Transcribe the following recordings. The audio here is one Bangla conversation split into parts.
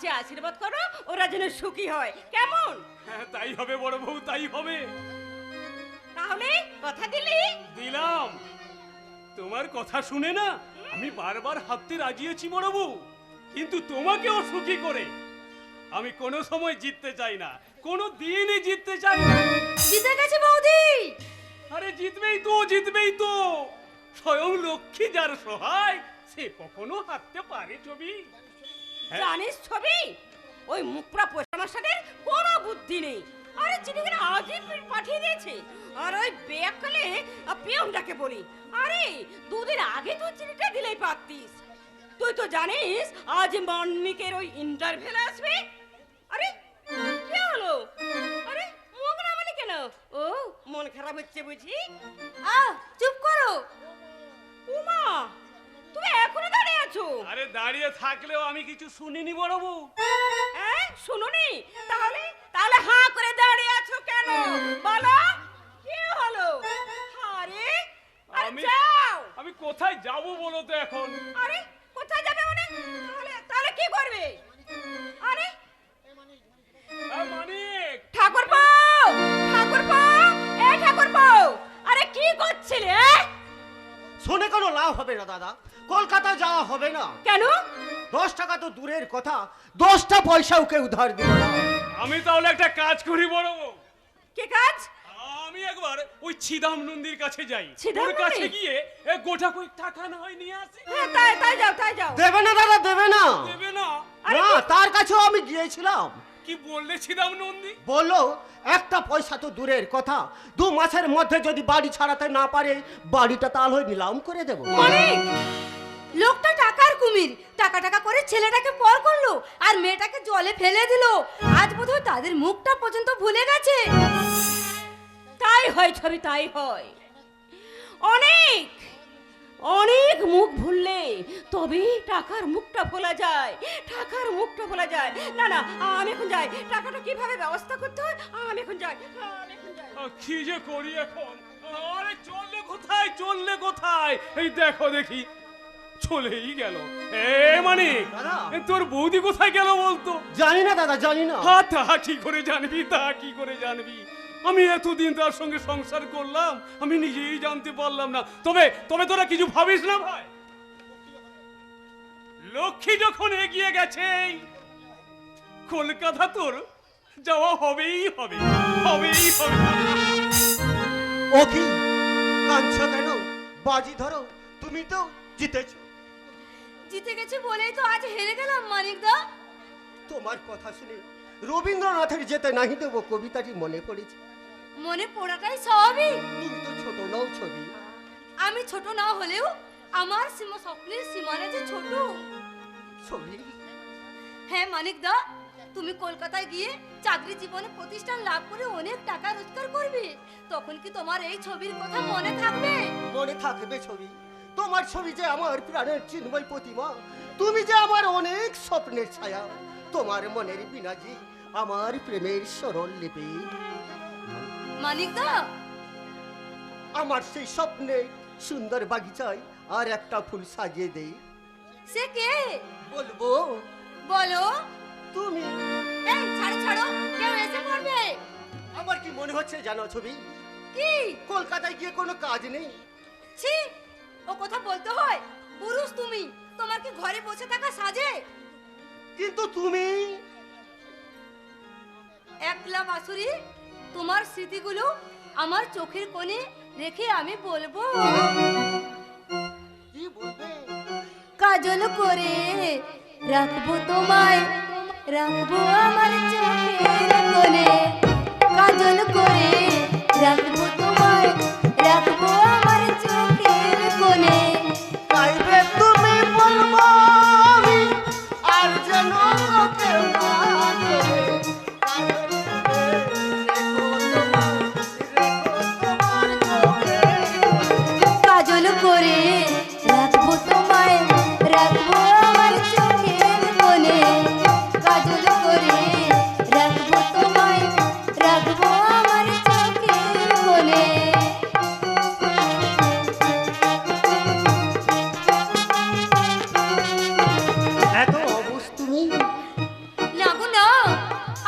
কাছে আশীর্বাদ করো, ওরা যেন সুখী হয়, কেমন? হ্যাঁ তাই হবে বড় বউ, তাই হবে। তাহলে কথা দিলি? দিলাম। তোমার কথা শুনে না আমি বারবার হাততে রাজিয়েছি বড় বউ, কিন্তু তোমাকেও সুখী করে আমি কোনো সময় জিততে চাই না, কোনো দিনই জিততে চাই না। জিতে গেছে বৌদি। আরে জিতবেই তো, জিতবেই তো। স্বয়ং লক্ষ্মী যার সহায় সে কখনো হারতে পারে ছবি। জানিস ছবি, ওই মুখরা পোষানোর সাথে কোনো বুদ্ধি নেই। আরে চিঠিখানা আজই পাঠিয়ে দিয়েছে, আর ওই বেয়াকলে পিয়নটাকে বলি, আরে দুদিন আগে তুই চিঠিটা দিলেই পারতিস। তুই তো জানিস আজ মন্মিকের ওই ইন্টারভিউ আসবে। আরে কি হলো? আরে মুখ না মানে কেন? ও মন খারাপ হচ্ছে বুঝি? চুপ করো। উমা, তুমি এখনো দাঁড়িয়ে আছো? আরে দাঁড়িয়ে থাকলেও আমি কিছু শুনিনি বড় বউ। হ্যাঁ শুনুনি? তাহলে তাহলে হাঁ করে দাঁড়িয়ে আছো কেন? বলো কি হলো? আরে আরে যাও। আমি কোথায় যাব বলো তো এখন? আরে কোথায় যাবে মানে? তাহলে তাহলে কি করবে? আরে মানিক, ঠাকুরপো, ঠাকুরপো, এ ঠাকুরপো, আরে কি করছিলে? শুনে কোনো লাভ হবে না দাদা, কলকাতা যাওয়া হবে না। কেন? 10 টাকা তো দূরের কথা, 10টা পয়সাও কেউ ধার দিল না। আমি তাহলে একটা কাজ করি বড় বউ। কি কাজ? আমি একবার ওই ছিদাম নন্দীর কাছে যাই, ছিদাম ওর কাছে নন্দী? গিয়ে গোটা কয়েক টাকা না হয় নিয়ে আসি। হ্যাঁ তাই তাই যাও, তাই যাও। দেবে না দাদা, দেবে না। দেবে না? আরে না, কি- তার কাছেও আমি গিয়েছিলাম। কি বললে ছিদাম নন্দী? বললো একটা পয়সা তো দূরের কথা, 2 মাসের মধ্যে যদি বাড়ি ছাড়াতে না পারে বাড়িটা তাহলে নিলাম করে দেব। অনেক লোকটা টাকার কুমির, টাকা টাকা করে ছেলেটাকে পর করলো আর মেয়েটাকে জলে ফেলে দিল। আজ বোধহয় তাদের মুখটা পর্যন্ত ভুলে গেছে। তাই হয় ছবি, তাই হয়। অনেক অনেক মুখ ভুললে তবেই টাকার মুখটা ভোলা যায়, টাকার মুখটা ভোলা যায়। না না, আমি এখন যাই, টাকাটা কিভাবে ব্যবস্থা করতে হয় আমি এখন যাই, আমি এখন যাই। কি যে করি এখন? আরে চললে কোথায়, চললে কোথায়? এই দেখো দেখি চলেই গেল। মানিক, দাদা। তোর বৌদি কোথায় গেল বলতো? জানি না দাদা, জানি না। হ্যাঁ তা কি করে জানবি, তা কি করে জানবি? আমি এতদিন তার সঙ্গে সংসার করলাম, আমি নিজেই জানতে পারলাম না। তবে তবে তোরা কিছু ভাবিস না ভাই, লক্ষ্মী যখন এগিয়ে গেছে কলকাতা তোর যাওয়া হবেই হবে, হবেই হবে। ও কি কাঁদছো কেন? বাজি ধরো, তুমি তো জিতেছো। জিতে গেছে বলেই তো আজ হেরে গেলাম মানিকদা। তোমার কথা শুনে রবীন্দ্রনাথের যেতে নাহি দেবো কবিতাটি মনে পড়েছে। মনে পড়াটাই স্বাভাবিক। তুমি তো ছোট নও ছবি। আমি ছোট না হলেও আমার স্বপ্নের সীমানা যে ছোট। ছবি, হ্যাঁ মানিকদা, তুমি কলকাতায় গিয়ে চাকরি জীবনে প্রতিষ্ঠান লাভ করে অনেক টাকা রোজগার করবে, তখন কি তোমার এই ছবির কথা মনে থাকবে? মনে থাকবে ছবি। তোমার ছবি যে আমার প্রাণের চিন্ময় প্রতিমা, তুমি যে আমার অনেক স্বপ্নের ছায়া, তোমার মনের বিনাজি আমার প্রেমের সরল লিপি। মানিকদা, আমার সেই স্বপ্নে সুন্দর বাগিচায় আর একটা ফুল সাজিয়ে দেই। সে কে? বলবো বলো। তুমি। এই ছাড়ো ছাড়ো, কেউ এসে পড়বে। আমার কি মনে হচ্ছে জানো ছবি, কি? কলকাতায় গিয়ে কোনো কাজ নেই। ছি, ও কথা বলতে হয়? পুরুষ তুমি, তোমার কি ঘরে বসে থাকা সাজে? কিন্তু তুমি একলা বাসুরি, তোমার স্মৃতিগুলো আমার চোখের কোণে রেখে আমি বলবো, কি বলবে? কাজল করে রাখবো তোমায়, রাখবো আমার চোখের কোণে, কাজল করে রাখবো তোমায়, রাখবো আমার চোখের কোণে। চাইবে তুমি বলবো আমি, আর যেন কেউ না করে। কাজল করে রাখবো তোমায়, রাখবো আমার চোখের কোণে, কাজল করে রাখবো তোমায়, রাখবো আমার চোখের কোণে।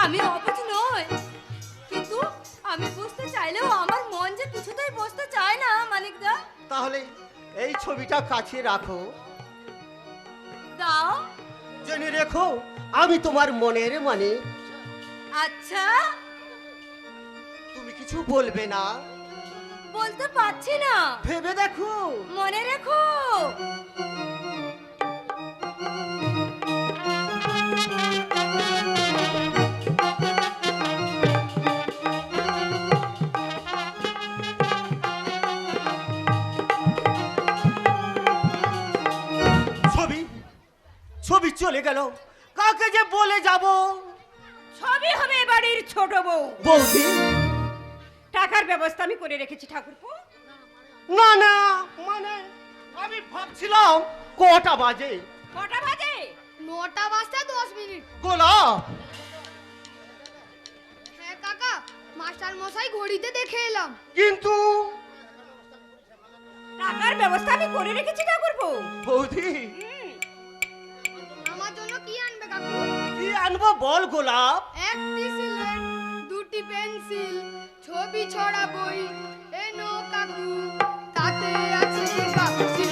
আমি অবুঝ নই, কিন্তু আমি বুঝতে চাইলেও আমার মন যে কিছুতেই বুঝতে চায় না মানিকদা। তাহলে এই ছবিটা কাছে রাখো, দাও। জেনে রেখো আমি তোমার মনের মানে। আচ্ছা, তুমি কিছু বলবে না? বলতে পারছি না। ভেবে দেখো। মনে রেখো। ছবি ছবি চলে গেল, কাকে যে বলে যাব? ছবি হবে বাড়ির ছোট বউ। বৌদি, টাকার ব্যবস্থা আমি করে রেখেছি ঠাকুরপো। না না, মানে আমি ভাবছিলাম কটা বাজে। কটা বাজে? 9টা বাজতে 10 মিনিট। গোলাপ, হ্যাঁ কাকা, মাস্টার মশাই ঘড়িতে দেখে এলাম। কিন্তু টাকার ব্যবস্থা আমি করে রেখেছি ঠাকুরপো। বৌদি আমার জন্য কি আনবে কাকু? কি আনবো বল গোলাপ? একটি সিলেট, দুটি পেন্সিল, ছবি ছড়া বই এনো কাকু, তাতে আছে কাগজি।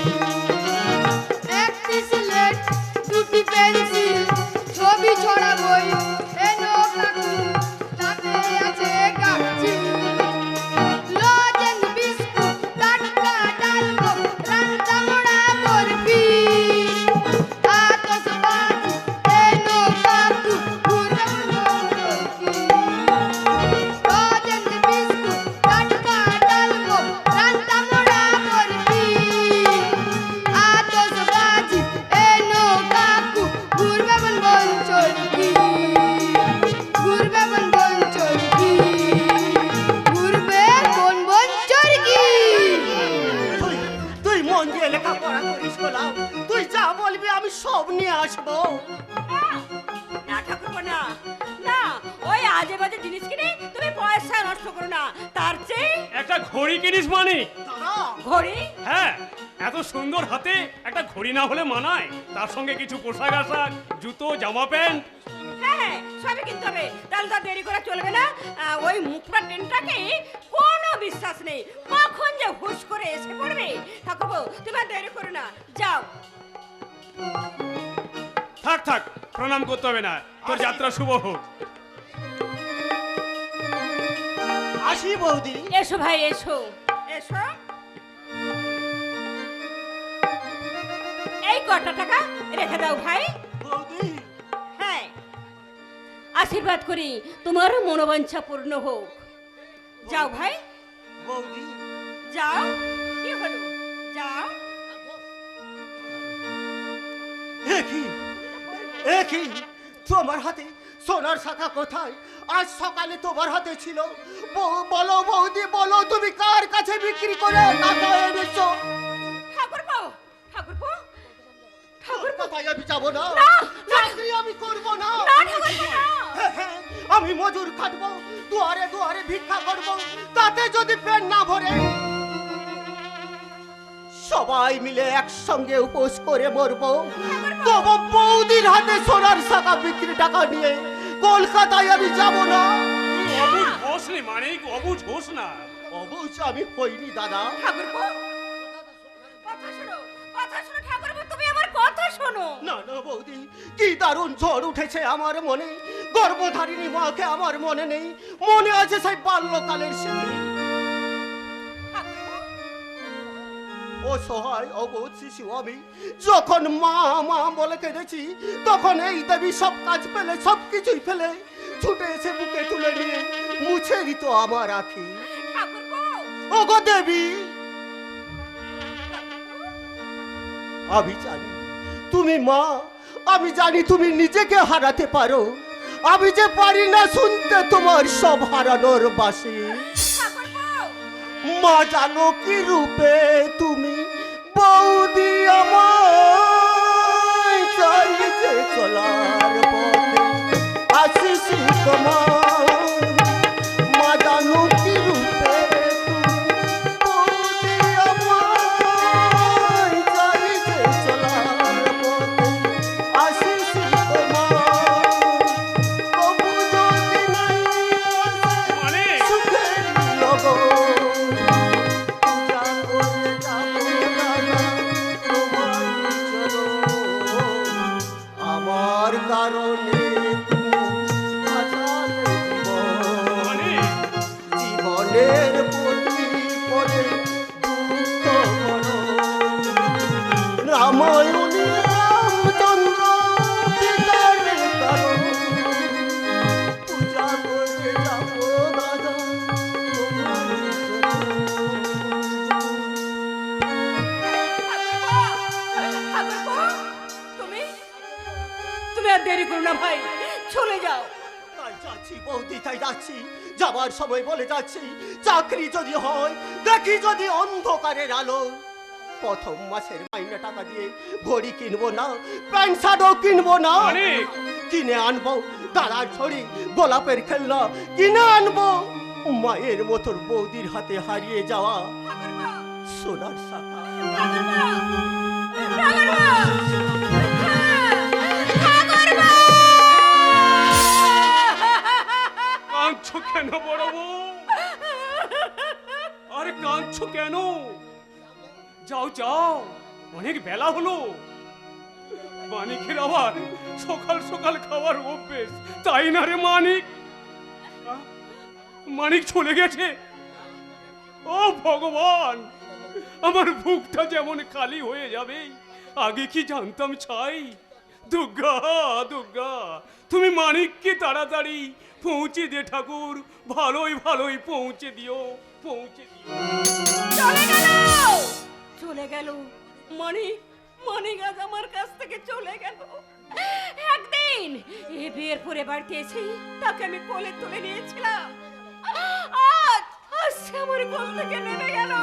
একটি সিলেট, দুটি পেন্সিল, ছবি ছড়া বই এনো কাকু, তাতে আছে কাগজি। লজেন বিস্কুট, টাটকা ডালগো, রান্তা মোড়া বরফি, আতশবাজি এনো কাকু, ঘুরন বরফি। লজেন বিস্কুট, টাটকা ডালগো, রান্তা মোড়া বরফি, আতশবাজি এনো কাকু, ঘুরবে বন বন চরকি, ঘুরবে বন বন চরকি, ঘুরবে বন বন চরকি। তুই তুই মন দিয়ে লেখাপড়া করিস গোলাপ, তুই যা বলবি আমি সব নিয়ে আসবো। না ঠাকুরপো, না না, ওই আজে বাজে জিনিস কিনে তুমি পয়সা নষ্ট করো না। তার চেয়ে একটা ঘড়ি কিনিস মানে? দাদা, ঘড়ি। হ্যাঁ, এত সুন্দর হাতে একটা ঘড়ি না হলে মানায়? তার সঙ্গে কিছু পোশাক আশাক, জুতো, জামা প্যান্ট। হ্যাঁ হ্যাঁ, সবই কিনতে হবে। তাহলে তো আর দেরি করে চলবে না। ওই মুখটা ট্রেনটাকে কোনো বিশ্বাস নেই, কখন যে হুশ করে এসে পড়বে। ঠাকুরপো, তুমি আর দেরি করো না, যাও। থাক থাক, প্রণাম করতে হবে না, তোর যাত্রা শুভ হোক। আসি বৌদি। এসো ভাই, এসো এসো। এই কটা টাকা রেখে দাও ভাই। বৌদি, হ্যাঁ, আশীর্বাদ করি তোমার মনোবাঞ্ছা পূর্ণ হোক। যাও ভাই, বৌদি, যাও। কি হলো? যাও। একই তোমার হাতে সোনার শাখা কোথায়? আজ সকালে তোমার হাতে ছিল। বলো বৌদি, বলো তুমি কার কাছে বিক্রি করে টাকা এনেছো? ঠাকুরপো, ঠাকুরপো, ঠাকুরপো, কোথায় আমি যাবো না, না, চাকরি আমি করবো না। না ঠাকুরপো, না। হ্যাঁ, হ্যাঁ, আমি মজুর খাটবো, দুয়ারে দুয়ারে ভিক্ষা করবো, তাতে যদি পেট না ভরে সবাই মিলে একসঙ্গে উপোস করে মরবো। তবু বৌদির হাতে সোনার শাখা বিক্রি টাকা নিয়ে কলকাতায় আমি যাব না। তুই অবুঝ হোস নি মানিক, অবুঝ হোস না। অবশ্য আমি হইনি দাদা। ঠাকুরপো, কথা শোনো, কথা শোনো ঠাকুরপো, তুমি আমার কথা শোনো। না না বৌদি, কি দারুণ ঝড় উঠেছে আমার মনে। গর্ভধারিণী মাকে আমার মনে নেই, মনে আছে সেই বাল্যকালের স্মৃতি। অসহায় অবোধ শিশু আমি যখন মা মা বলে কেঁদেছি, তখন এই দেবী সব কাজ ফেলে, সব কিছুই ফেলে ছুটে এসে বুকে তুলে নিয়ে মুছে দিত আমার আঁখি। ঠাকুরপো, ওগো দেবী, আমি জানি তুমি মা, আমি জানি তুমি নিজেকে হারাতে পারো, আমি যে পারি না শুনতে তোমার সব হারানোর বাসি। ঠাকুরপো, মা জানো কি রূপে তুমি বৌদি আমায় চাইছে চলার পথে আশিস তোমার। মা জানো কি রূপে তুমি বৌদি আমায় চাইছে চলার পথে আশিস তোমার। তবু যদি কারণে তুমি বাঁচালে জীবন। মানিক, জীবনের প্রতি পদে দুঃখ করো। রামায়ণে রামচন্দ্র পিতার কারণ পূজা করতে যাবো দাদা তোমার চরণ। তুমি তুমি আর দেরি করো না ভাই, চলে যাও। তাই যাচ্ছি বৌদি, তাই যাচ্ছি। যাবার সময় বলে যাচ্ছি, চাকরি যদি হয় দেখি যদি অন্ধকারের আলো। প্রথম মাসের মাইনে টাকা দিয়ে ঘড়ি কিনবো না, প্যান্ট শার্টও কিনবো না, মানিক। কিনে আনবো দাঁড়ার ছড়ি, গোলাপের খেলনা কিনে আনবো। মায়ের মতোর বৌদির হাতে হারিয়ে যাওয়া সোনার শাখা। কাঁদছো কেন বড় বউ? আরে কাঁদছো কেন? যাও যাও, অনেক বেলা হলো। মানিকের আবার সকাল সকাল খাওয়ার অভ্যেস, তাই না রে মানিক? আহ, মানিক চলে গেছে। ও ভগবান, আমার বুকটা যেমন খালি হয়ে যাবে, আগে কি জানতাম ছাই। দুর্গা দুর্গা, তুমি মানিককে তাড়াতাড়ি পৌঁছে দে ঠাকুর, ভালোই ভালোই পৌঁছে দিও, পৌঁছে দিও। চলে গেল, চলে গেল মানিক। মানিক আজ আমার কাছ থেকে চলে গেল। একদিন এ বিয়ের পরে বাড়িতে এসে তাকে আমি কোলে তুলে নিয়েছিলাম। আজ আজ সে আমার কোল থেকে নেমে গেল।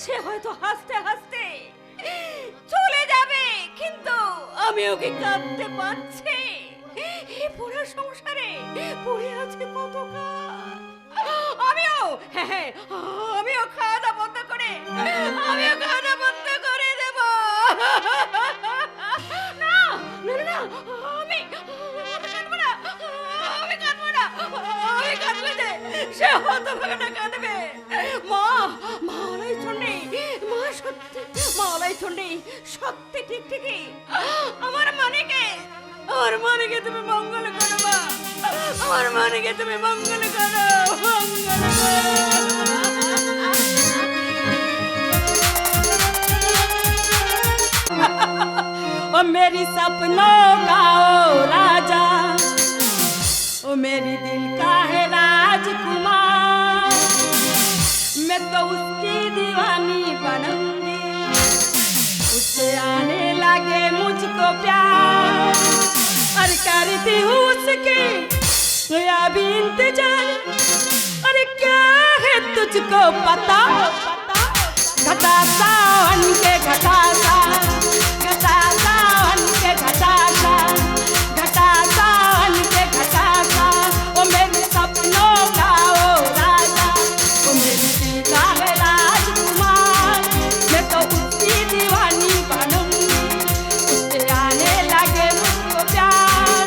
সে হয়তো হাসতে হাসতে চলে যাবে, কিন্তু আমি ওকে কাঁদতে পারছি। এই পুরো সংসারে পড়ে আছে কত কাজ। আমিও খাওয়া দাওয়া বন্ধ করে দেব। না না না, আমি কাঁদবো না, আমি কাঁদবো না, আমি কাঁদলে যে সে হতভাগাটা কাঁদবে। মা মালাই চন্ডী, মালাই চন্ডী সত্যি ঠিক ঠিকই আমার মানিকে তুমি মঙ্গল করো মা, আমার মানিকে তুমি মঙ্গল করো, মঙ্গল करो। ओ मेरी सपनों का ओ राजा, ओ मेरी दिल का है राजकुमार, मैं तो उसकी दीवानी बनूंगी, उससे आने लगे मुझको प्यार, और करती हूँ उसकी अभी इंतजार। अरे क्या है तुझको पता, घटा सावन के घटा सा, घटा सावन के घटा सा, घटा सावन के घटा सा। ओ मेरे सपनों का ओ राजा, ओ मेरी दिल का है राजकुमार, मैं तो उसकी दीवानी बनूंगी, उससे आने लगे मुझको प्यार,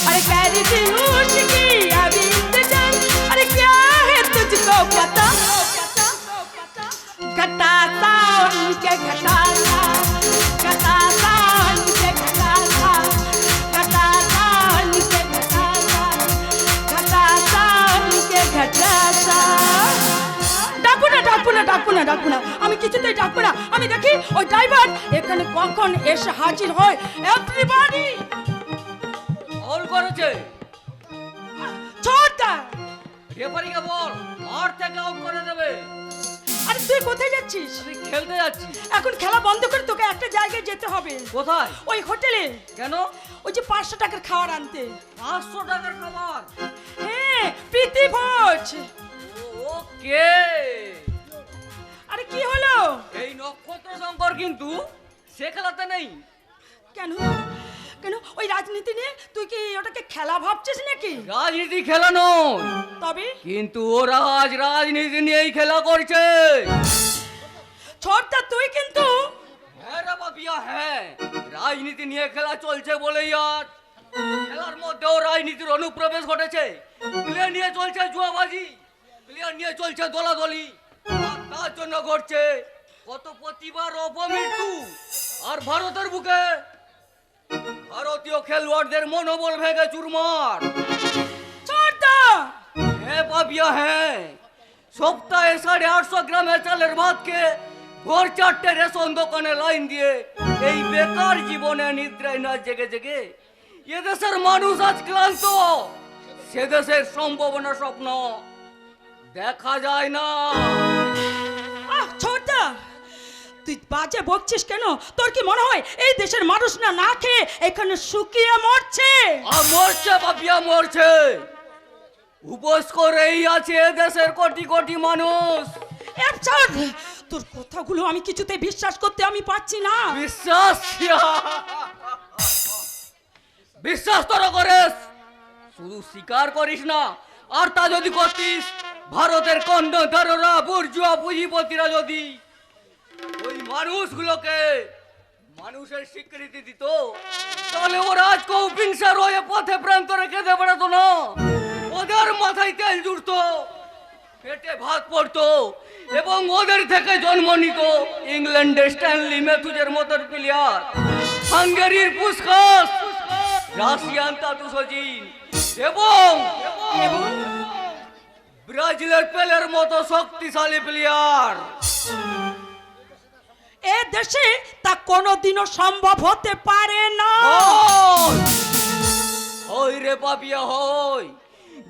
अरे कह रही थी उसकी अभी इंतजार। अरे क्या है तुझको पता, घटा सावन के घटा सा, घटा सावन के घटा सा, घटा सावन के घटा सा, घटा सावन के घटा सा। ডাকবো না, আমি কিছুতেই ডাকবো না। আমি দেখি ওই ড্রাইভার এখানে কখন এসে হাজির হয়। এভরিবডি অল করেছে ছোটা। রেফারিকে বল মাঠ থেকে আউট করে দেবে। আরে তুই কোথায় যাচ্ছিস? আমি খেলতে যাচ্ছি। এখন খেলা বন্ধ করে তোকে একটা জায়গায় যেতে হবে। কোথায়? ওই হোটেলে। কেন? ওই যে 500 টাকার খাবার আনতে। 500 টাকার খাবার? হ্যাঁ, প্রীতি ভোজ। ওকে। আরে কি হলো? এই নক্ষত্র শঙ্কর কিন্তু সে খেলাতে নেই। কেন কেন ওই রাজনীতি নিয়ে তুই কি ওটাকে খেলা ভাবছিস নাকি? রাজনীতি খেলা নয়, তবে কিন্তু ওরা আজ রাজনীতি নিয়েই খেলা করছে। ছোটটা তুই কিন্তু হ্যাঁ রে বাপিয়া, হ্যাঁ, রাজনীতি নিয়ে খেলা চলছে বলেই আজ খেলার মধ্যেও রাজনীতির অনুপ্রবেশ ঘটেছে। প্লেয়ার নিয়ে চলছে জুয়াবাজি, প্লেয়ার নিয়ে চলছে দলাদলি, আর তার জন্য ঘটছে কত প্রতিবার অপমৃত্যু। আর ভারতের বুকে ভারতীয় খেলোয়াড়দের মনোবল ভেঙে চুরমার। ছোটদা, হ্যাঁ পাপিয়া, হ্যাঁ, সপ্তাহে 850 গ্রামের চালের ভাতকে ভোর 4টে রেশন দোকানে লাইন দিয়ে এই বেকার জীবনে নিদ্রায় না জেগে জেগে এদেশের মানুষ আজ ক্লান্ত। সে দেশের সম্ভাবনা স্বপ্ন দেখা যায় না। ছোটদা, তুই বাজে বকছিস কেন? তোর কি মনে হয় এই দেশের মানুষ না খেয়ে এখানে শুকিয়ে মরছে? আর মরছে পাপিয়া, মরছে। উপোস করেই আছে এদেশের কোটি কোটি মানুষ। এফসাদ, তোর কথাগুলো আমি কিছুতে বিশ্বাস করতে আমি পারছি না। বিশ্বাস বিশ্বাস তোরা করিস, শুধু স্বীকার করিস না। আর তা যদি করতিস, ভারতের কন্ডধাররা বুর্জুয়া পুঁজিপতিরা যদি ওই মানুষগুলোকে মানুষের স্বীকৃতি দিত, তাহলে ওরা আজ কৌপিংসার হয়ে পথে প্রান্তরে খেতে বেড়াতো না। ওদের মাথায় তেল জুড়তো, পেটে ভাত পড়তো, এবং ওদের থেকে জন্ম নিত ইংল্যান্ডের স্ট্যানলি ম্যাথুজের মতন প্লেয়ার, হাঙ্গেরির পুস্কাস, রাশিয়ান তাতুসজিন এবং ব্রাজিলের পেলের মতো শক্তিশালী প্লেয়ার। এ দেশে তা কোনোদিনও সম্ভব হতে পারে না। হই রে পাপিয়া, হই।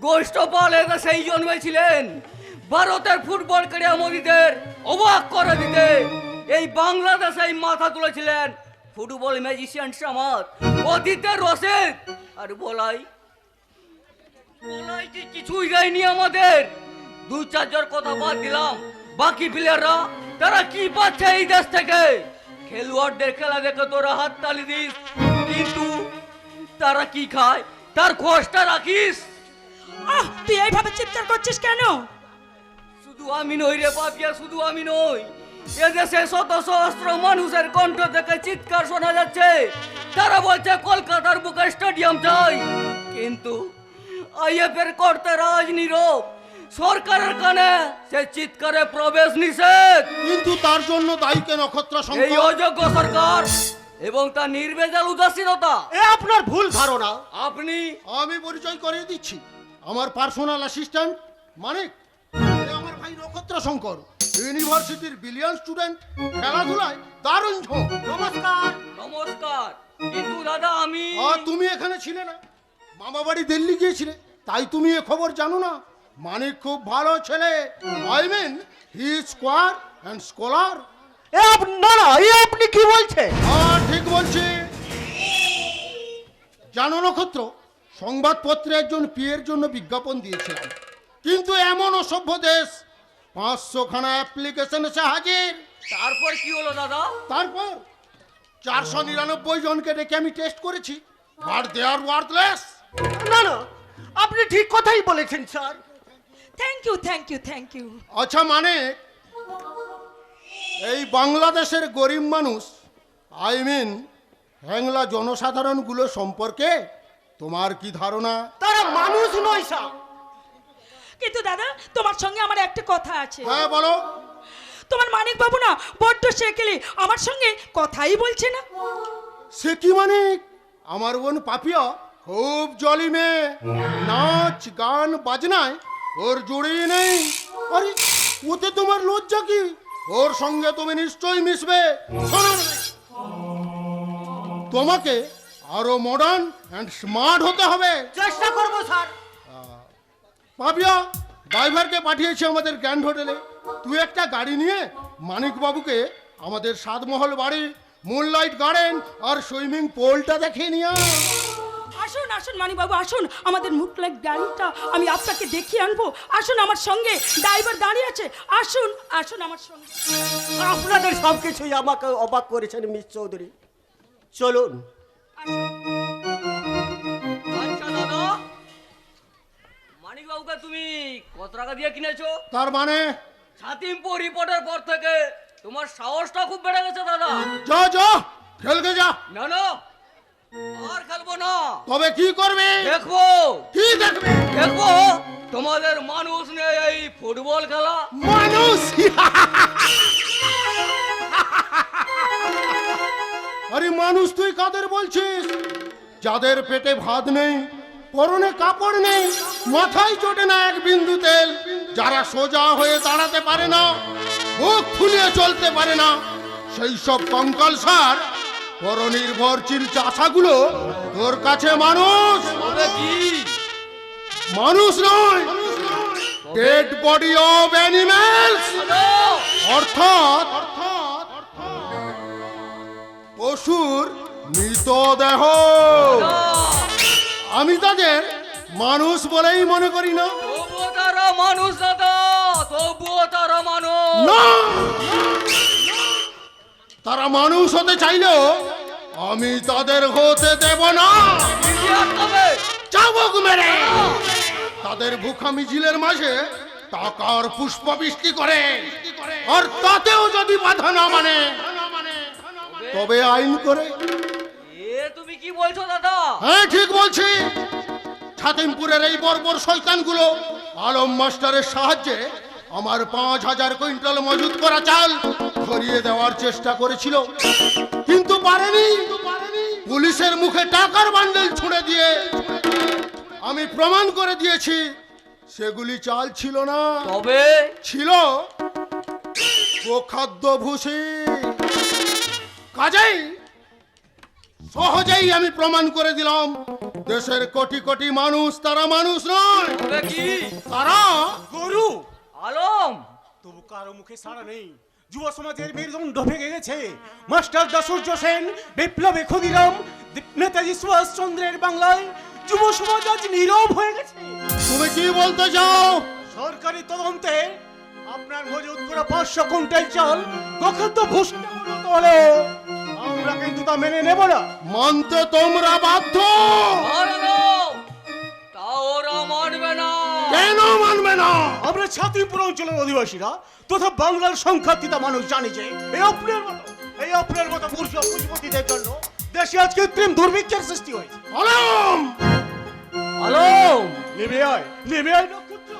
গোষ্ঠপাল সেই জন্মেছিলেন ভারতের ফুটবল ক্রীড়ামোদীদের অবাক করে দিতে। এই বাংলাদেশে মাথা তুলেছিলেন ফুটবল ম্যাজিশিয়ান সামাদ, অতীতের রসেদ। আর বলাই কি কিছুই দেয়নি আমাদের। 2-4 জন কথা বাদ দিলাম, বাকি প্লেয়াররা তারা কি পাচ্ছে এই দেশ থেকে? খেলোয়াড়দের খেলা দেখে তোরা হাততালি দিস, কিন্তু তারা কি খায় তার খোঁজটা রাখিস? তুই এইভাবে চিৎকার করছিস কেন? শুধু আমি নই রে পাপিয়া, শুধু আমি নই। এদেশে শত সহস্র মানুষের কণ্ঠ থেকে চিৎকার শোনা যাচ্ছে। তারা বলছে কলকাতার বুকে স্টেডিয়াম চাই, কিন্তু আইএফ এর কর্তারা আজ নীরব। সরকারের কানে সে চিৎকারে প্রবেশ নিষেধ। কিন্তু তার জন্য দায়ী কে নক্ষত্র এই শঙ্কর? অযোগ্য সরকার এবং তার নির্বেজাল উদাসীনতা। এ আপনার ভুল ধারণা। আপনি আমি পরিচয় করিয়ে দিচ্ছি, আমার পার্সোনাল অ্যাসিস্ট্যান্ট মানিক। এ আমার ভাই নক্ষত্র শঙ্কর, ইউনিভার্সিটির ব্রিলিয়ান্ট স্টুডেন্ট, খেলাধুলায় দারুণ ঝোঁক। নমস্কার। নমস্কার। কিন্তু দাদা আমি আর তুমি এখানে ছিলে না, মামা বাড়ি দিল্লি গিয়েছিলে, তাই তুমি এ খবর জানো না। মানিক খুব ভালো ছেলে, I mean he is square and scholar. না না, এ আপনি কি বলছেন? হ্যাঁ ঠিক বলছি। জানো নক্ষত্র, সংবাদপত্রে একজন পিএর জন্য বিজ্ঞাপন দিয়েছিলাম, কিন্তু এমন অসভ্য দেশ 500 খানা অ্যাপ্লিকেশন এসে হাজির। তারপর কি হলো দাদা? তারপর 499 জনকে ডেকে আমি টেস্ট করেছি, বাট দে আর ওয়ার্থলেস। না না, আপনি ঠিক কথাই বলেছেন sir. Thank you, thank you, thank you. আচ্ছা মানে এই বাংলাদেশের গরিব মানুষ, আই মিন হ্যাংলা জনসাধারণগুলো সম্পর্কে তোমার কি ধারণা? তারা মানুষ নয় স্যার। কিন্তু দাদা, তোমার সঙ্গে আমার একটা কথা আছে। হ্যাঁ বলো। তোমার মানিক বাবু না বড্ড সেকেলে, আমার সঙ্গে কথাই বলছে না। সে কি মানে? আমার বোন পাপিয়া খুব জলি মেয়ে, নাচ গান বাজনায় ওর জুড়েই নেই। আরে ওতে তোমার লজ্জা কি? ওর সঙ্গে তুমি নিশ্চয়ই মিশবে। শোনো, তোমাকে আরো মডার্ন অ্যান্ড স্মার্ট হতে হবে। চেষ্টা করবো স্যার। পাপিয়া, ড্রাইভারকে পাঠিয়েছি আমাদের গ্র্যান্ড হোটেলে। তুই একটা গাড়ি নিয়ে মানিক বাবুকে আমাদের 7 মহল বাড়ি, মুনলাইট গার্ডেন আর সুইমিং পুলটা দেখিয়ে নিয়ে আয়। আসুন আসুন মানিক বাবু, আসুন, আমাদের মুখলাগ গাড়িটা আমি আপনাকে দেখিয়ে আনবো। আসুন আমার সঙ্গে, ড্রাইভার দাঁড়িয়ে আছে। আসুন আসুন আমার সঙ্গে। আপনাদের সব কিছুই আমাকে অবাক করেছেন মিস চৌধুরী। চলুন। আচ্ছা দাদা, মানিক বাবুকে তুমি কত টাকা দিয়ে কিনেছো? তার মানে ছাতিমপুর রিপোর্টের পর থেকে তোমার সাহসটা খুব বেড়ে গেছে দাদা। যা যা খেলকে যা। না না, আর খেলবো না। তবে কি করবে? দেখবো। কি দেখবে? দেখবো তোমাদের মানুষ নিয়ে এই ফুটবল খেলা। মানুষ আরে মানুষ তুই কাদের বলছিস? যাদের পেটে ভাত নেই, পরনে কাপড় নেই, মাথায় চটে না এক বিন্দু তেল, যারা সোজা হয়ে দাঁড়াতে পারে না, মুখ ফুলিয়ে চলতে পারে না, সেই সব কঙ্কাল সার পরনির্ভরশীল চাষাগুলো তোর কাছে মানুষ? কি মানুষ নয়, ডেড বডি অফ অ্যানিমেলস, অর্থাৎ পশুর মৃতদেহ। আমি তাদের মানুষ বলেই মনে করি না। তবুও তারা মানুষ দাদা, তবুও তারা মানুষ। না, তারা মানুষ হতে চাইলেও আমি তাদের হতে দেব না। কি আটকাবে? চাবুক মেরে তাদের ভুখা মিছিলের মাঝে টাকার পুষ্প বৃষ্টি করে, আর তাতেও যদি বাধা না মানে তবে আইন করে। এ তুমি কি বলছো দাদা? হ্যাঁ ঠিক বলছি। ছাতিমপুরের এই বর্বর শয়তানগুলো আলম মাস্টারের সাহায্যে আমার 5000 কুইন্টাল মজুত করা চাল ধরিয়ে দেওয়ার চেষ্টা করেছিল, কিন্তু পারেনি। পুলিশের মুখে টাকার বান্ডেল ছুঁড়ে দিয়ে আমি প্রমাণ করে দিয়েছি সেগুলি চাল ছিল না, তবে ছিল গোখাদ্য ভুসি। কাজেই সহজেই আমি প্রমাণ করে দিলাম দেশের কোটি কোটি মানুষ তারা মানুষ নয়, তবে কি? তারা গরু। আলম, তবু কারো মুখে সাড়া নেই। যুব সমাজের মেরুদণ্ড ভেঙে গেছে। মাস্টার দাসুর্য সেন, বিপ্লবে ক্ষুদিরাম, নেতাজি সুভাষ চন্দ্রের বাংলায় যুব সমাজ আজ নীরব হয়ে গেছে। তুমি কি বলতে চাও? সরকারি তদন্তে আপনার মজুত করা 500 কুইন্টাল চাল গোখাদ্য ভূষিত হলে আমরা কিন্তু তা মেনে নেব না। মানতে তোমরা বাধ্য। মানো, তা ওরা মানবে না। কেন মানবে না? আমরা ছাতিমপুর অঞ্চলের অধিবাসীরা তথা বাংলার সংখ্যাতীতা মানুষ জানি যে এই আপনার মতো পুঁজিপতিদের জন্য দেশে আজ কৃত্রিম দুর্ভিক্ষের সৃষ্টি হয়েছে। আলম, আলম, নেমে আয় নক্ষত্র।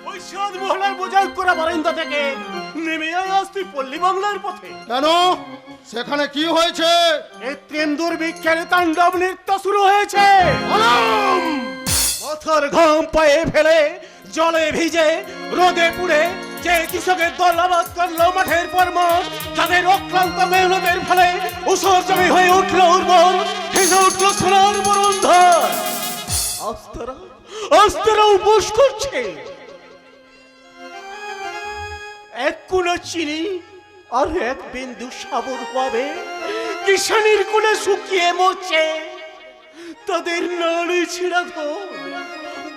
ওই সাত মহলার বোঝাই করা বারান্দা থেকে নেমে আয় আজ তুই পল্লী বাংলার পথে। কেন? সেখানে কি হয়েছে? কৃত্রিম দুর্ভিক্ষের তাণ্ডব নৃত্য শুরু হয়েছে। আলম, মাথার ঘাম পায়ে ফেলে জলে ভিজে রোদে পুড়ে যে কৃষকের দল আবাদ করলো মাঠের পর মাঠ, যাদের অক্লান্ত মেহনতের ফলে উসর জমি হয়ে উঠলো উর্বর, ভেসে উঠলো সোনার বরুন্ধর। আস্তারা উপোস করছে। এক কুলো চিনি আর এক বিন্দু সাবর পাবে কিষানির কুলে শুকিয়ে মরছে। তাদের নাড়ি ছিঁড়া ধর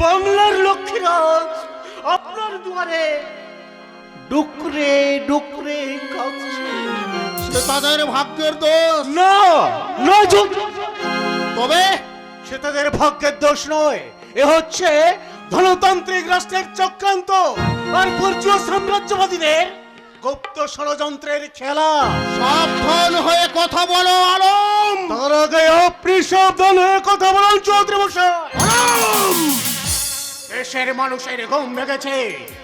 বাংলার লক্ষ্মীরাজ আপনার দুয়ারে ডুকরে ডুকরে কাঁদছে। সে তাদের ভাগ্যের দোষ। না না তবে সে তাদের ভাগ্যের দোষ নয়, এ হচ্ছে ধনতান্ত্রিক রাষ্ট্রের চক্রান্ত আর বর্জীয় সাম্রাজ্যবাদীদের গুপ্ত ষড়যন্ত্রের খেলা। সাবধান হয়ে কথা বলো আলম। তার আগে আপনি সাবধান হয়ে কথা বলুন চৌধুরী মশাই। আলম, দেশের মানুষের ঘুম ভেঙেছে।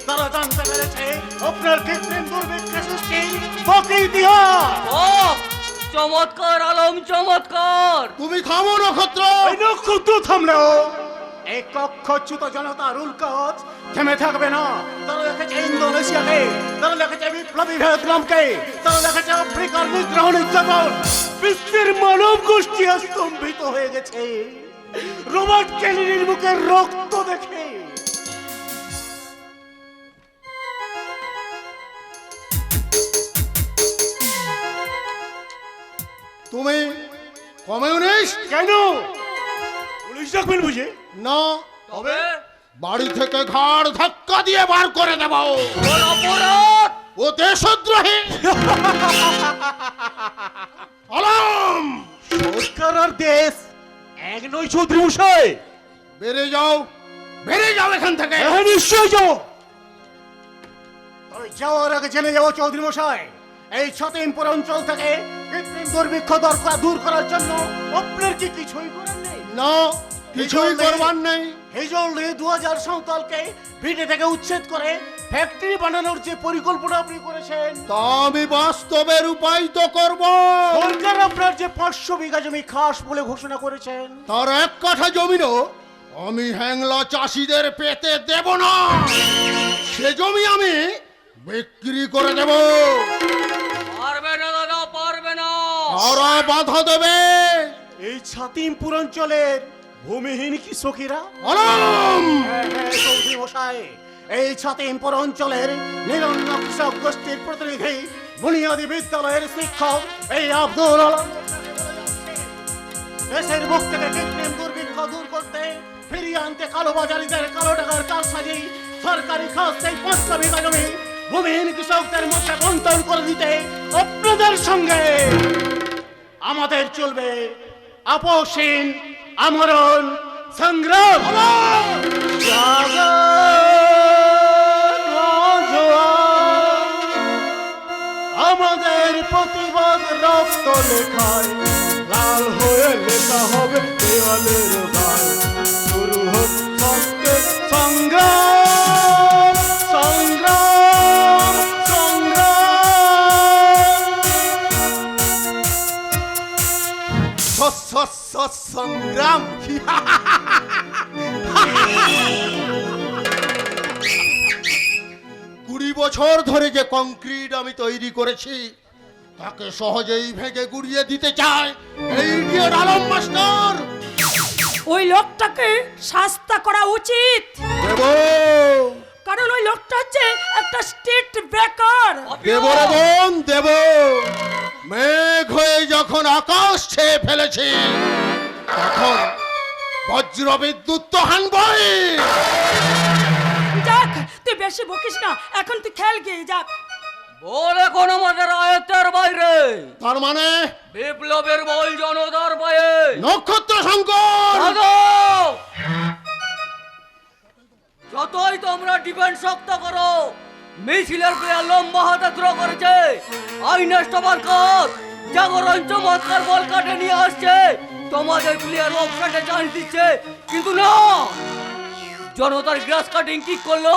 তারা জানতে পেরেছে আপনার কৃত্রিম দুর্ভিক্ষের সৃষ্টি বাকি ইতিহাস। ও চমৎকার আলম, চমৎকার। তুমি থামো নক্ষত্র। এই নক্ষত্র থামলেও এই কক্ষচ্যুত জনতার উল্কাজ থেমে থাকবে না। তারা দেখেছে ইন্দোনেশিয়াকে, তারা দেখেছে বিপ্লবী ভিয়েতনামকে, তারা দেখেছে আফ্রিকার নিগ্রহ নির্যাতন। বিশ্বের মানব গোষ্ঠী স্তম্ভিত হয়ে গেছে রবার্ট কেনেডির মুখের রক্ত দেখে। তুমি কমিউনিস্ট? কেন পুলিশ ডাকবেন বুঝে? না, তবে বাড়ি থেকে ঘাড় ধাক্কা দিয়ে বার করে দেব। ওর অপরাধ। ও দেশদ্রোহী। আলম, সরকার আর দেশ এক নয় চৌধুরী মশাই। বেরিয়ে যাও, বেরিয়ে যাও এখান থেকে। হ্যাঁ নিশ্চয় যাবো। তবে যাওয়ার আগে জেনে যাবো চৌধুরী মশাই, এই ছাতিমপুর অঞ্চল থেকে কৃত্রিম দুর্ভিক্ষ দূর করার জন্য আপনার কি কিছুই করার নেই? না, কিছুই করবার নেই। এই জন্য 2000 সাঁওতালকে ভিটে থেকে উচ্ছেদ করে ফ্যাক্টরি বানানোর যে পরিকল্পনা আপনি করেছেন, তা আমি বাস্তবে রূপায়িত করব। সরকার আপনার যে 500 বিঘা জমি খাস বলে ঘোষণা করেছেন, তার 1 কাঠা জমিরও আমি হ্যাংলা চাষিদের পেতে দেব না। সে জমি আমি বিক্রি করে দেব। পারবে না দাদা, পারবে না। তারা বাধা দেবে। এই ছাতিমপুর অঞ্চলের ভূমিহীন কৃষকেরা, আলাম! হ্যাঁ, চৌধুরী মশাই, এই ছাতিমপুর অঞ্চলের নিরন্ন কৃষক গোষ্ঠীর প্রতিনিধি বুনিয়াদী বিদ্যালয়ের শিক্ষক এই আব্দুল আলম দেশের মুখ থেকে কৃত্রিম দুর্ভিক্ষ দূর করতে, ফিরিয়ে আনতে কালোবাজারিদের কালো টাকার কারসাজি সরকারি খাতে 500 বিঘা জমি ভূমিহীন কৃষকদের মধ্যে বন্টন করে দিতে আপনাদের সঙ্গে আমাদের চলবে আপোষহীন আমরণ সংগ্রাম। আমাদের প্রতিবাদ রক্ত লেখায় লাল হয়ে লেখা হবে দেওয়ালের গায়ে। শুরু হোক সত্যের সংগ্রাম, সংগ্রাম, সংগ্রাম, সংগ্রাম। 20 বছর ধরে যে কংক্রিট আমি তৈরি করেছি তাকে সহজেই ভেঙে গুড়িয়ে দিতে চায় এই ইডিয়েট আলম মাস্টার। ওই লোকটাকে শাস্তি করা উচিত, দেব কারণ ওই লোকটা হচ্ছে একটা স্ট্রিট বেকার। দেব রে বোন, দেব। মেঘ হয়ে যখন আকাশ ছেয়ে ফেলেছি তখন বজ্র বিদ্যুৎ তো হানবই। যাক, তুই বেশি বকিস না, এখন তুই খেল গিয়ে যাক। বল এখন আমাদের আয়ত্তের বাইরে। তার মানে বিপ্লবের বল জনতার পায়ে। নক্ষত্র শঙ্কর, যতই তোমরা ডিফেন্স শক্ত করো, মিছিলের প্লেয়ার লম্বা হাতে থ্রো করেছে। আইনের সবার কাজ জাগরণ চমৎকার বল কাটে নিয়ে আসছে, তোমাদের প্লেয়ার অফসাইডে চান্স দিচ্ছে, কিন্তু না, জনতার গ্রাস কাটিং কিক করলো,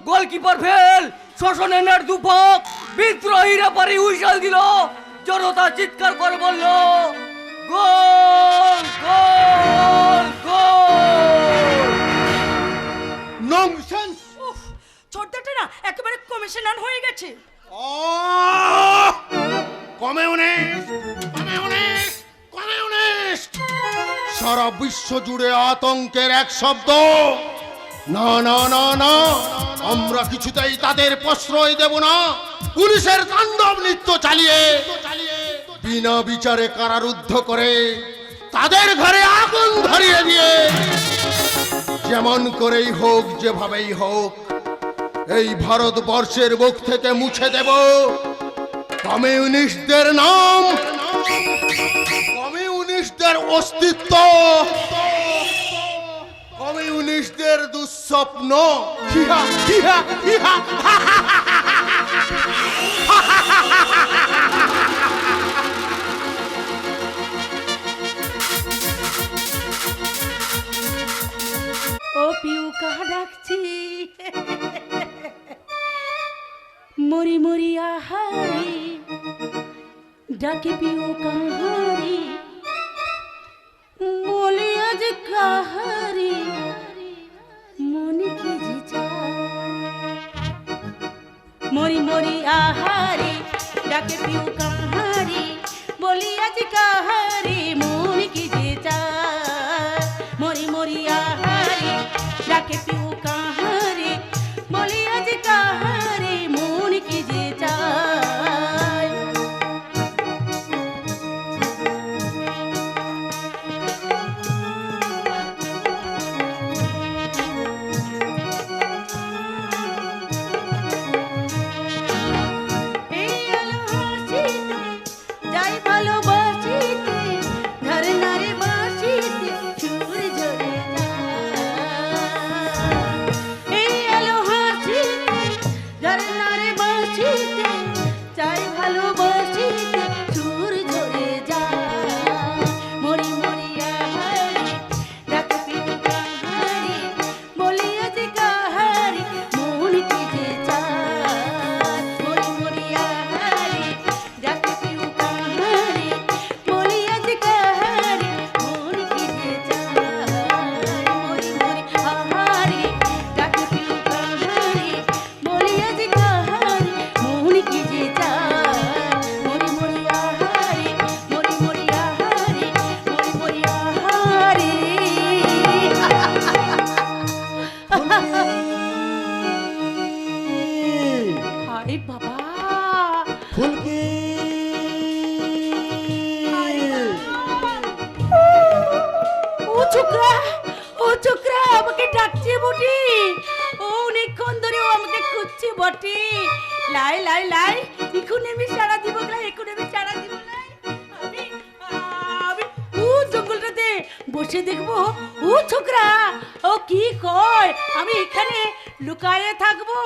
গোলকিপার ফেল, শোষণের নেট দুপাক, বিদ্রোহীরা পারি হুইসেল দিল, জনতা চিৎকার করে বলল গোল, গোল, গোল। ননসেন্স। উফ, ছোটটা না একেবারে কমিশনার হয়ে গেছে। কমিউনিস্ট সারা বিশ্ব জুড়ে আতঙ্কের এক শব্দ। না না না না, আমরা কিছুতেই তাদের প্রশ্রয় দেব না। পুলিশের তাণ্ডব নৃত্য চালিয়ে বিনা বিচারে কারারুদ্ধ করে তাদের ঘরে আগুন ধরিয়ে দিয়ে যেমন করেই হোক, যেভাবেই হোক, এই ভারতবর্ষের বুক থেকে মুছে দেব কমিউনিস্টদের নাম, কমিউনিস্টদের অস্তিত্ব, কমিউনিস্টদের দুঃস্বপ্ন। হিহা হিহা হিহা। ও পিউ কাহা ডাকছি, মরি মরি আহারি ডাকে পিউ কাহারি, বলি আজ কাহারি মনে কি যে চায়। মরি মরি আহারি ডাকে পিউ কাহারি, বলি আজ কাহারি মনে কি যে চায়। মরি মরি আহারি ডাকে পিউ কাহারি, বলি আজ কাহারি মনে কি যে চায়। এই আলো হাসিতে যাই ভালোবাসিতে, ধরনারে বাসিতে সুর ঝরে যায়। এই আলো হাসিতে আমাকে ডাকছে বটে, অনেকক্ষণ ধরে ও আমাকে খুঁজছে বটে। লাই লাই লাই, এখন আমি সারা দিব না, এখন আমি সারা দিব না। আমি আমি ও জঙ্গলটাতে বসে দেখবো ও ছোকরা ও কি কয়। আমি এখানে লুকায়ে থাকবো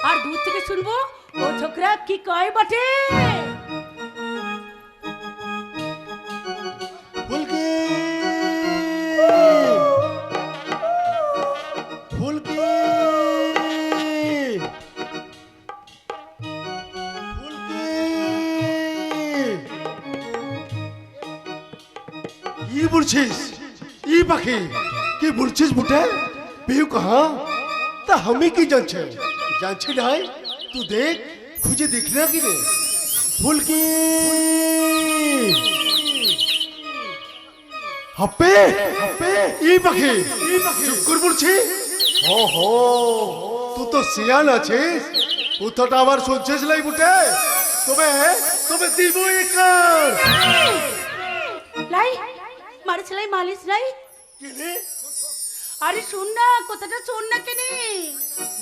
আর দূর থেকে শুনবো ও ছোকরা কি কয় বটে। ফুলকি ফুলকি ফুলকি কি বলছিস? ই পাখি কি বলছিস বুটে? পিউ কাহা? তা আমি কি জানছে? জানছি নাই তুই দেখ, খুঁজে দেখ না কি রে ফুলকি। হাপ্পে ই পাখি চুপ করে বলছি। ও হো, তুই তো সিয়ান আছিস, কথাটা আবার শুনছিস লাই বুটে? তবে তবে দিব একার। লাই মারিস লাই মালিশ লাই। কি রে? আরে শোন না, কথাটা শোন না কেনে।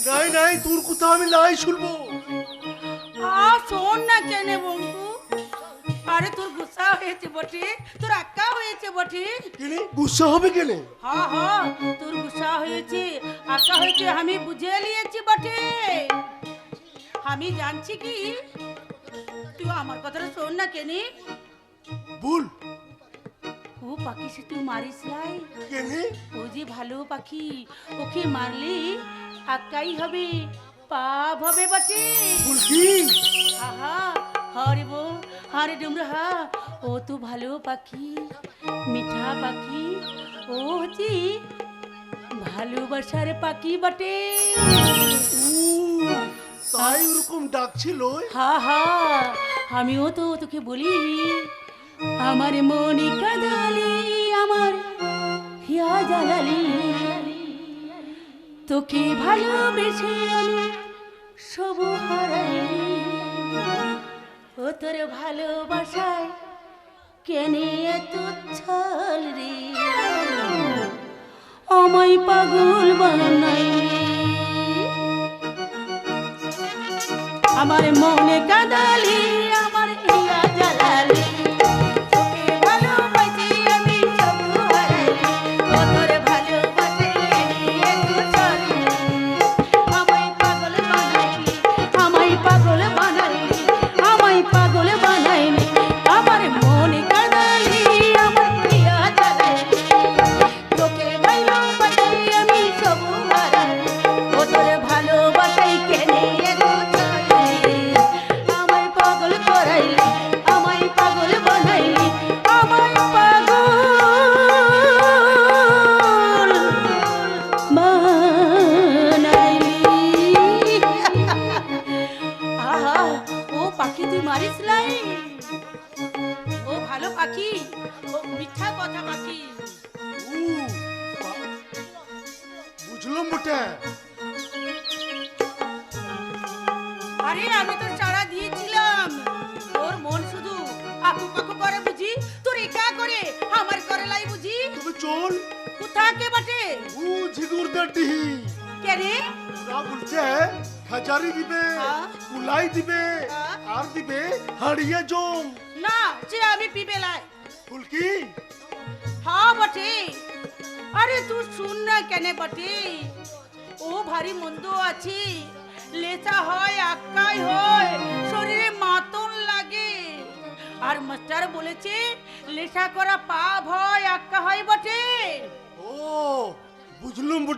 নাই নাই, তোর কথা আমি নাই শুনবো। শোন না কেনে বন্ধু। আরে তোর গুসা হয়েছে বটে, তোর আক্কা হয়েছে বটে। কেনে গুসা হবে কেনে? হ্যাঁ হ্যাঁ, তোর গুসা হয়েছে আক্কা হয়েছে, আমি বুঝে নিয়েছি বটে। আমি জানছি কি, তুই আমার কথাটা শোন না কেনে। বল ও পাখি সে তুই মারিস লাই। কেনে? ও যে ভালো পাখি, ওকে মারলে আক্কাই হবে, পাপ হবে বটে। ফুলকি আহা হরে বো হরে ডুমরা হা, ও তো ভালো পাখি, মিঠা পাখি, ও হচ্ছে ভালোবাসার পাখি বটে। তাই ওরকম ডাকছিল। হা হা, আমিও তো তোকে বলি, আমার মনে কাদালি, আমার হিয়া জ্বালালি, তোকে ভালোবেসে আমি সব হারাইলি। ও তোর ভালোবাসায় কেনে এত ছল রে, আমায় পাগল বানাইলি। আমার মনে কাদালি, আমার হিয়া জ্বালালি, তোকে ভালোবাসি আমি সব হারাইলি। ও তোর ভালোবাসায় কেনে এত ছল রে, আমায় পাগল বানাইলি, আমায় পাগল বানাইলি, আমায় পাগল বানাইলি। আমার মনে কাদালি, আমার হিয়া জ্বালালি, তোকে ভালোবাসি আমি সব হারাইলি। ও তোর ভালোবাসায় কেনে এত ছল রে, আমায় পাগল করাইলি, আমায় পাগল বানাইলি, আমায় পাগল বানাইলি। আহা, ও পাখি তুই মারিস লাই, ও ভালো পাখি, ও মিঠা কথা পাখি। বুঝলাম বুটে। আরে আমি তো চারা দিয়েছিলাম, তোর মন শুধু আকু পাকু করে বুঝি, তোর একা করে আমার করে লাই বুঝি। তবে চল, কোথাকে বটে? ও ঝিগুরদার ডিহি। কে রে? ওরা বলছে খাজারি দিবে, হ্যাঁ। কুলাই দিবে, হ্যাঁ। আর দিবে হাড়িয়া জম। না, যে আমি পিবে লাই। ফুলকি হ্যাঁ বটে। আরে তুই শুন না কেনে বটে, ও ভারী মন্দ আছে, লেচা হয় আক্কাই হয়, শরীরে মাতন লাগে। আর মাস্টার বলেছে লেচা করা পাপ হয়, আক্কা হয় বটে। ও বুঝলুম